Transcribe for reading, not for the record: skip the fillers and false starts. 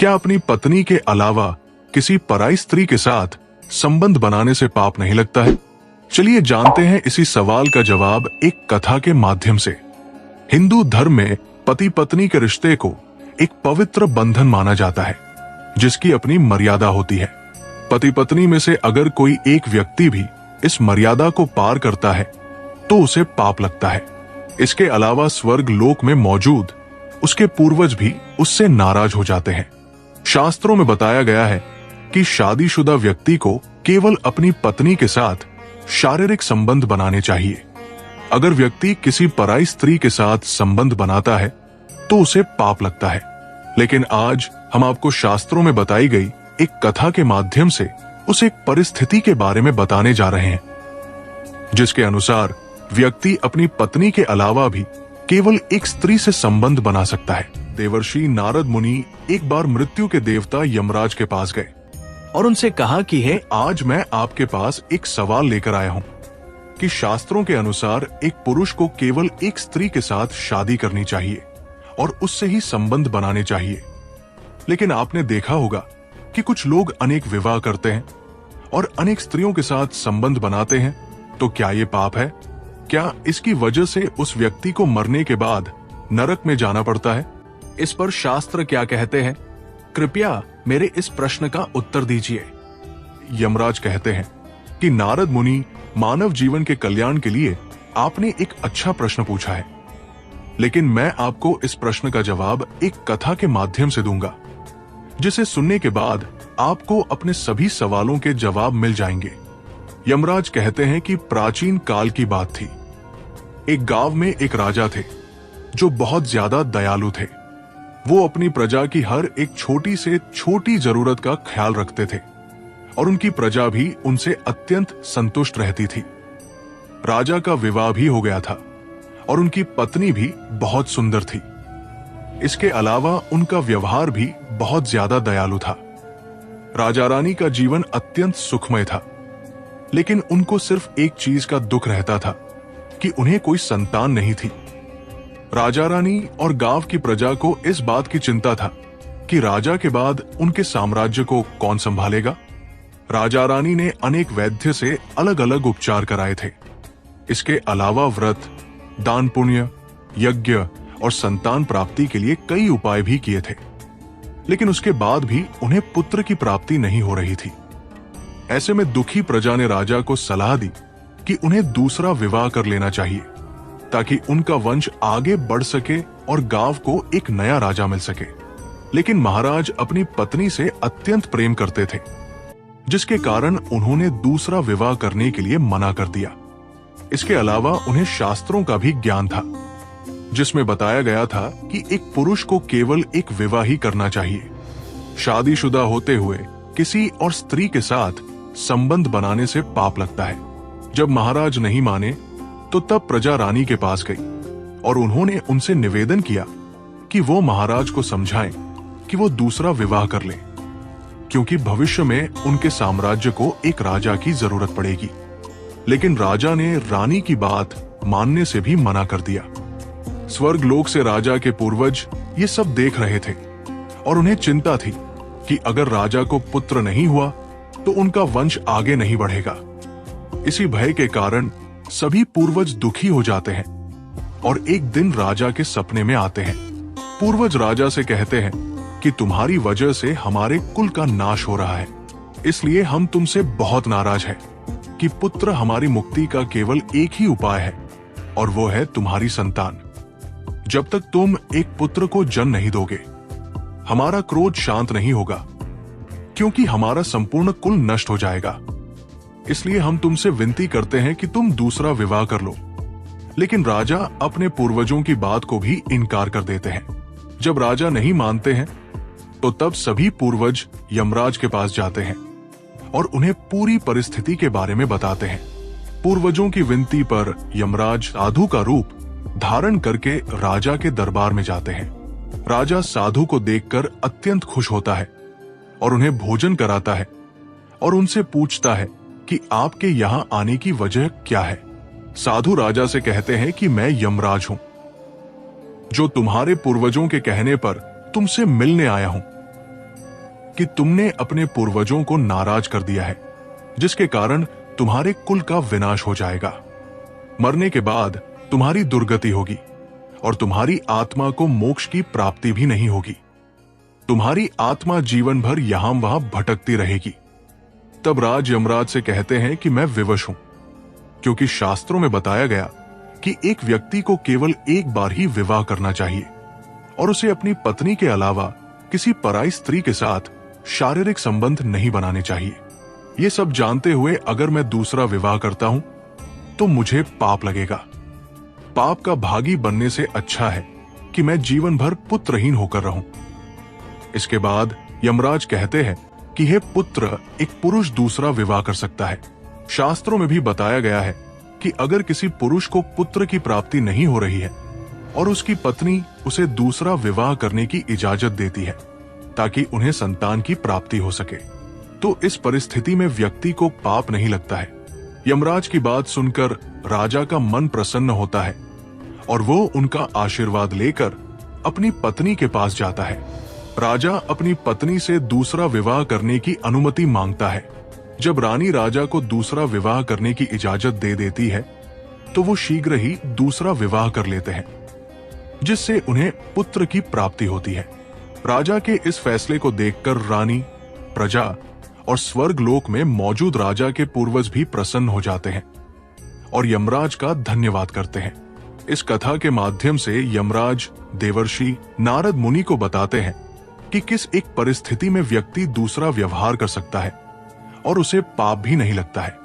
क्या अपनी पत्नी के अलावा किसी पराई स्त्री के साथ संबंध बनाने से पाप नहीं लगता है? चलिए जानते हैं इसी सवाल का जवाब एक कथा के माध्यम से। हिंदू धर्म में पति पत्नी के रिश्ते को एक पवित्र बंधन माना जाता है, जिसकी अपनी मर्यादा होती है। पति पत्नी में से अगर कोई एक व्यक्ति भी इस मर्यादा को पार करता है तो उसे पाप लगता है। इसके अलावा स्वर्ग लोक में मौजूद उसके पूर्वज भी उससे नाराज हो जाते हैं। शास्त्रों में बताया गया है कि शादीशुदा व्यक्ति को केवल अपनी पत्नी के साथ शारीरिक संबंध बनाने चाहिए। अगर व्यक्ति किसी पराई स्त्री के साथ संबंध बनाता है तो उसे पाप लगता है। लेकिन आज हम आपको शास्त्रों में बताई गई एक कथा के माध्यम से उस एक परिस्थिति के बारे में बताने जा रहे हैं, जिसके अनुसार व्यक्ति अपनी पत्नी के अलावा भी केवल एक स्त्री से संबंध बना सकता है। देवर्षि नारद मुनि एक बार मृत्यु के देवता यमराज के पास गए और उनसे कहा कि हे आज मैं आपके पास एक सवाल लेकर आया हूं कि शास्त्रों के अनुसार एक पुरुष को केवल एक स्त्री के साथ शादी करनी चाहिए और उससे ही संबंध बनाने चाहिए। लेकिन आपने देखा होगा कि कुछ लोग अनेक विवाह करते हैं और अनेक स्त्रियों के साथ संबंध बनाते हैं। तो क्या ये पाप है? क्या इसकी वजह से उस व्यक्ति को मरने के बाद नरक में जाना पड़ता है? इस पर शास्त्र क्या कहते हैं? कृपया मेरे इस प्रश्न का उत्तर दीजिए। यमराज कहते हैं कि नारद मुनि, मानव जीवन के कल्याण के लिए आपने एक अच्छा प्रश्न पूछा है, लेकिन मैं आपको इस प्रश्न का जवाब एक कथा के माध्यम से दूंगा, जिसे सुनने के बाद आपको अपने सभी सवालों के जवाब मिल जाएंगे। यमराज कहते हैं कि प्राचीन काल की बात थी। एक गांव में एक राजा थे जो बहुत ज्यादा दयालु थे। वो अपनी प्रजा की हर एक छोटी से छोटी जरूरत का ख्याल रखते थे और उनकी प्रजा भी उनसे अत्यंत संतुष्ट रहती थी। राजा का विवाह भी हो गया था और उनकी पत्नी भी बहुत सुंदर थी। इसके अलावा उनका व्यवहार भी बहुत ज्यादा दयालु था। राजा रानी का जीवन अत्यंत सुखमय था, लेकिन उनको सिर्फ एक चीज का दुख रहता था कि उन्हें कोई संतान नहीं थी। राजा रानी और गांव की प्रजा को इस बात की चिंता था कि राजा के बाद उनके साम्राज्य को कौन संभालेगा। राजा रानी ने अनेक वैद्य से अलग अलग उपचार कराए थे। इसके अलावा व्रत, दान पुण्य, यज्ञ और संतान प्राप्ति के लिए कई उपाय भी किए थे, लेकिन उसके बाद भी उन्हें पुत्र की प्राप्ति नहीं हो रही थी। ऐसे में दुखी प्रजा ने राजा को सलाह दी कि उन्हें दूसरा विवाह कर लेना चाहिए ताकि उनका वंश आगे बढ़ सके और गांव को एक नया राजा मिल सके। लेकिन महाराज अपनी पत्नी से अत्यंत प्रेम करते थे, जिसके कारण उन्होंने दूसरा विवाह करने के लिए मना कर दिया। इसके अलावा उन्हें शास्त्रों का भी ज्ञान था, जिसमें बताया गया था कि एक पुरुष को केवल एक विवाह ही करना चाहिए। शादीशुदा होते हुए किसी और स्त्री के साथ संबंध बनाने से पाप लगता है। जब महाराज नहीं माने तो तब प्रजा रानी के पास गई और उन्होंने उनसे निवेदन किया कि वो महाराज को समझाएं कि वो दूसरा विवाह कर लें, क्योंकि भविष्य में उनके साम्राज्य को एक राजा की जरूरत पड़ेगी। लेकिन राजा ने रानी की बात मानने से भी मना कर दिया। स्वर्ग लोक से राजा के पूर्वज ये सब देख रहे थे और उन्हें चिंता थी कि अगर राजा को पुत्र नहीं हुआ तो उनका वंश आगे नहीं बढ़ेगा। इसी भय के कारण सभी पूर्वज दुखी हो जाते हैं और एक दिन राजा के सपने में आते हैं। पूर्वज राजा से कहते हैं कि तुम्हारी वजह से हमारे कुल का नाश हो रहा है, इसलिए हम तुमसे बहुत नाराज हैं कि पुत्र हमारी मुक्ति का केवल एक ही उपाय है और वो है तुम्हारी संतान। जब तक तुम एक पुत्र को जन्म नहीं दोगे, हमारा क्रोध शांत नहीं होगा, क्योंकि हमारा संपूर्ण कुल नष्ट हो जाएगा। इसलिए हम तुमसे विनती करते हैं कि तुम दूसरा विवाह कर लो। लेकिन राजा अपने पूर्वजों की बात को भी इनकार कर देते हैं। जब राजा नहीं मानते हैं तो तब सभी पूर्वज यमराज के पास जाते हैं और उन्हें पूरी परिस्थिति के बारे में बताते हैं। पूर्वजों की विनती पर यमराज साधु का रूप धारण करके राजा के दरबार में जाते हैं। राजा साधु को देखकर अत्यंत खुश होता है और उन्हें भोजन कराता है और उनसे पूछता है कि आपके यहाँ आने की वजह क्या है। साधु राजा से कहते हैं कि मैं यमराज हूं, जो तुम्हारे पूर्वजों के कहने पर तुमसे मिलने आया हूं। कि तुमने अपने पूर्वजों को नाराज कर दिया है, जिसके कारण तुम्हारे कुल का विनाश हो जाएगा। मरने के बाद तुम्हारी दुर्गति होगी और तुम्हारी आत्मा को मोक्ष की प्राप्ति भी नहीं होगी। तुम्हारी आत्मा जीवन भर यहां वहां भटकती रहेगी। तब राज यमराज से कहते हैं कि मैं विवश हूं, क्योंकि शास्त्रों में बताया गया कि एक व्यक्ति को केवल एक बार ही विवाह करना चाहिए और उसे अपनी पत्नी के अलावा किसी पराई स्त्री के साथ शारीरिक संबंध नहीं बनाने चाहिए। ये सब जानते हुए अगर मैं दूसरा विवाह करता हूं तो मुझे पाप लगेगा। पाप का भागी बनने से अच्छा है कि मैं जीवन भर पुत्रहीन होकर रहूं। इसके बाद यमराज कहते हैं कि हे पुत्र, एक पुरुष दूसरा विवाह कर सकता है। शास्त्रों में भी बताया गया है कि अगर किसी पुरुष को पुत्र की प्राप्ति नहीं हो रही है और उसकी पत्नी उसे दूसरा विवाह करने की इजाजत देती है ताकि उन्हें संतान की प्राप्ति हो सके, तो इस परिस्थिति में व्यक्ति को पाप नहीं लगता है। यमराज की बात सुनकर राजा का मन प्रसन्न होता है और वो उनका आशीर्वाद लेकर अपनी पत्नी के पास जाता है। राजा अपनी पत्नी से दूसरा विवाह करने की अनुमति मांगता है। जब रानी राजा को दूसरा विवाह करने की इजाजत दे देती है तो वो शीघ्र ही दूसरा विवाह कर लेते हैं, जिससे उन्हें पुत्र की प्राप्ति होती है। राजा के इस फैसले को देखकर रानी, प्रजा और स्वर्ग लोक में मौजूद राजा के पूर्वज भी प्रसन्न हो जाते हैं और यमराज का धन्यवाद करते हैं। इस कथा के माध्यम से यमराज देवर्षि नारद मुनि को बताते हैं कि किस एक परिस्थिति में व्यक्ति दूसरा व्यवहार कर सकता है और उसे पाप भी नहीं लगता है।